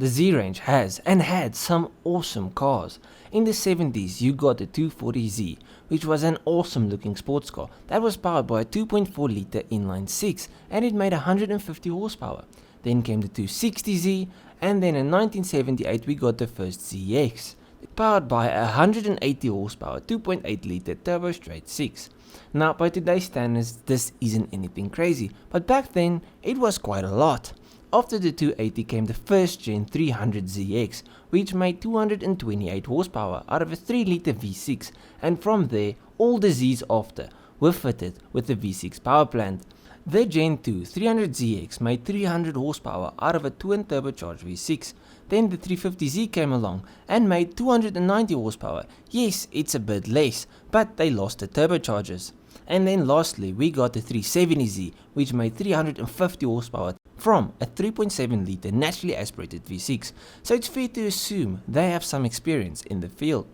the Z range has and had some awesome cars. In the 70s you got the 240Z, which was an awesome looking sports car that was powered by a 2.4 litre inline 6 and it made 150 horsepower. Then came the 260Z, and then in 1978 we got the first ZX, powered by a 180 horsepower 2.8 litre turbo straight 6. Now by today's standards this isn't anything crazy, but back then it was quite a lot. After the 280 came the first gen 300ZX, which made 228 horsepower out of a 3 litre V6, and from there all the Zs after were fitted with the V6 power plant. The Gen 2 300ZX made 300 horsepower out of a twin turbocharged V6. Then the 350Z came along and made 290 horsepower. Yes, it's a bit less, but they lost the turbochargers. And then lastly we got the 370Z, which made 350 horsepower from a 3.7 litre naturally aspirated V6, so it's fair to assume they have some experience in the field.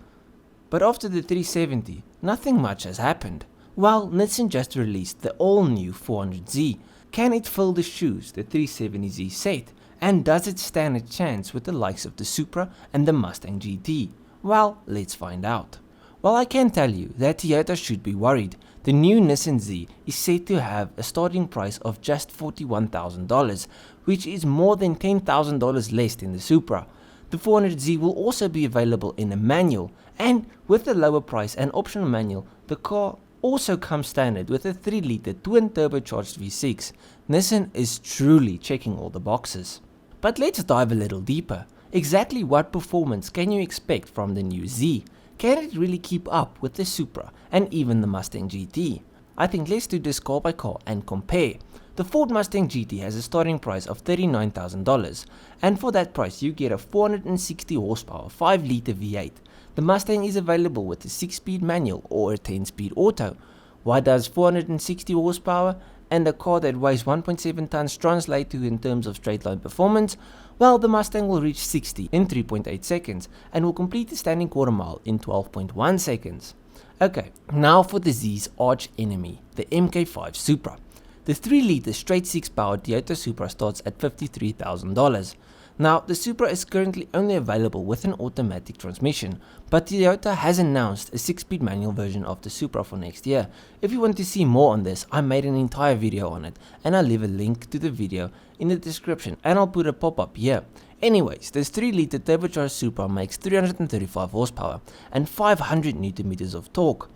But after the 370, nothing much has happened. Well, Nissan just released the all-new 400Z. Can it fill the shoes the 370Z set? And does it stand a chance with the likes of the Supra and the Mustang GT? Well, let's find out. Well, I can tell you that Toyota should be worried. The new Nissan Z is said to have a starting price of just $41,000, which is more than $10,000 less than the Supra. The 400Z will also be available in a manual, and with the lower price and optional manual, the car also comes standard with a 3 litre twin turbocharged V6. Nissan is truly checking all the boxes. But let's dive a little deeper. Exactly what performance can you expect from the new Z? Can it really keep up with the Supra and even the Mustang GT? I think let's do this car by car and compare. The Ford Mustang GT has a starting price of $39,000, and for that price you get a 460 horsepower 5 litre V8. The Mustang is available with a 6-speed manual or a 10-speed auto. Why does 460 horsepower and a car that weighs 1.7 tons translate to in terms of straight line performance? Well, the Mustang will reach 60 in 3.8 seconds and will complete the standing quarter mile in 12.1 seconds. Okay, now for the Z's arch enemy, the MK5 Supra. The 3 litre straight 6 powered Toyota Supra starts at $53,000. Now, the Supra is currently only available with an automatic transmission, but Toyota has announced a 6-speed manual version of the Supra for next year. If you want to see more on this, I made an entire video on it, and I'll leave a link to the video in the description, and I'll put a pop-up here. Anyways, this 3 litre turbocharged Supra makes 335 horsepower and 500 Nm of torque.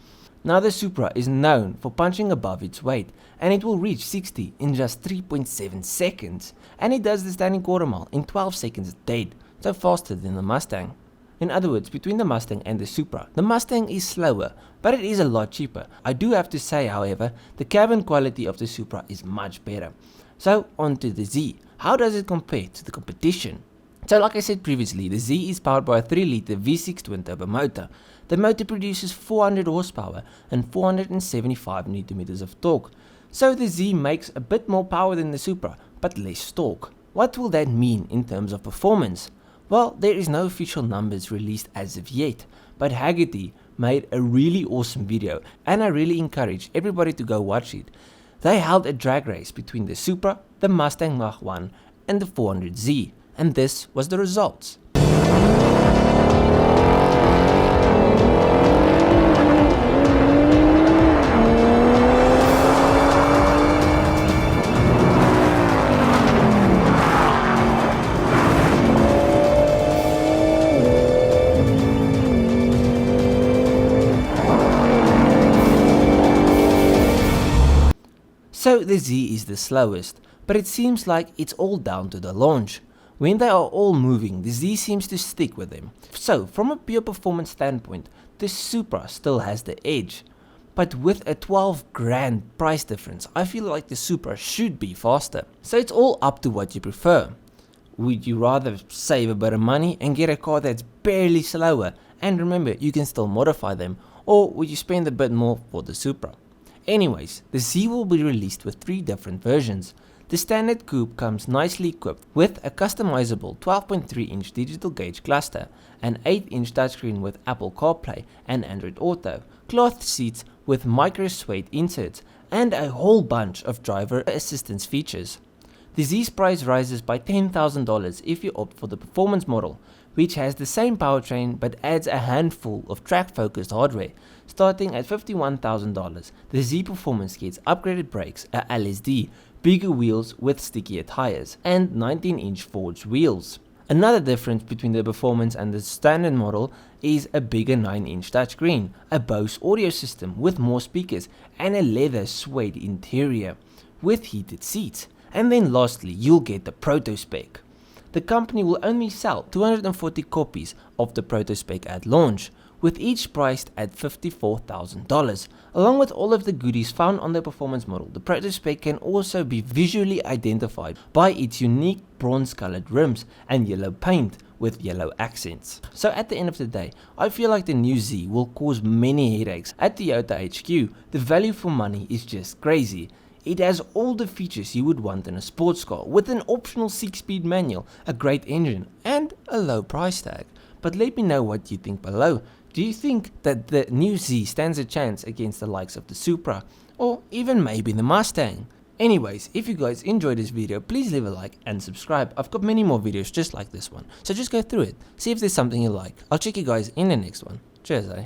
Now the Supra is known for punching above its weight, and it will reach 60 in just 3.7 seconds, and it does the standing quarter mile in 12 seconds dead, so faster than the Mustang. In other words, between the Mustang and the Supra, the Mustang is slower, but it is a lot cheaper. I do have to say, however, the cabin quality of the Supra is much better. So on to the Z. How does it compare to the competition? So like I said previously, the Z is powered by a 3 litre V6 twin turbo motor. The motor produces 400 horsepower and 475 Nm of torque. So the Z makes a bit more power than the Supra, but less torque. What will that mean in terms of performance? Well, there is no official numbers released as of yet, but Haggerty made a really awesome video, and I really encourage everybody to go watch it. They held a drag race between the Supra, the Mustang Mach 1 and the 400Z, and this was the results. So the Z is the slowest, but it seems like it's all down to the launch. When they are all moving, the Z seems to stick with them. So from a pure performance standpoint, the Supra still has the edge. But with a 12 grand price difference, I feel like the Supra should be faster. So it's all up to what you prefer. Would you rather save a bit of money and get a car that's barely slower, and remember you can still modify them, or would you spend a bit more for the Supra? Anyways, the Z will be released with 3 different versions. The standard coupe comes nicely equipped with a customizable 12.3-inch digital gauge cluster, an 8-inch touchscreen with Apple CarPlay and Android Auto, cloth seats with micro suede inserts, and a whole bunch of driver assistance features. The Z's price rises by $10,000 if you opt for the performance model, which has the same powertrain but adds a handful of track-focused hardware. Starting at $51,000, the Z Performance gets upgraded brakes, a LSD, bigger wheels with stickier tires, and 19-inch forged wheels. Another difference between the Performance and the standard model is a bigger 9-inch touchscreen, a Bose audio system with more speakers, and a leather suede interior with heated seats. And then lastly, you'll get the Proto Spec. The company will only sell 240 copies of the Proto Spec at launch, with each priced at $54,000. Along with all of the goodies found on the performance model, the Proto Spec can also be visually identified by its unique bronze-colored rims and yellow paint with yellow accents. So at the end of the day, I feel like the new Z will cause many headaches at Toyota HQ. The value for money is just crazy. It has all the features you would want in a sports car, with an optional 6-speed manual, a great engine, and a low price tag. But let me know what you think below. Do you think that the new Z stands a chance against the likes of the Supra, or even maybe the Mustang? Anyways, if you guys enjoyed this video, please leave a like and subscribe. I've got many more videos just like this one, so just go through it, see if there's something you like. I'll check you guys in the next one. Cheers, eh?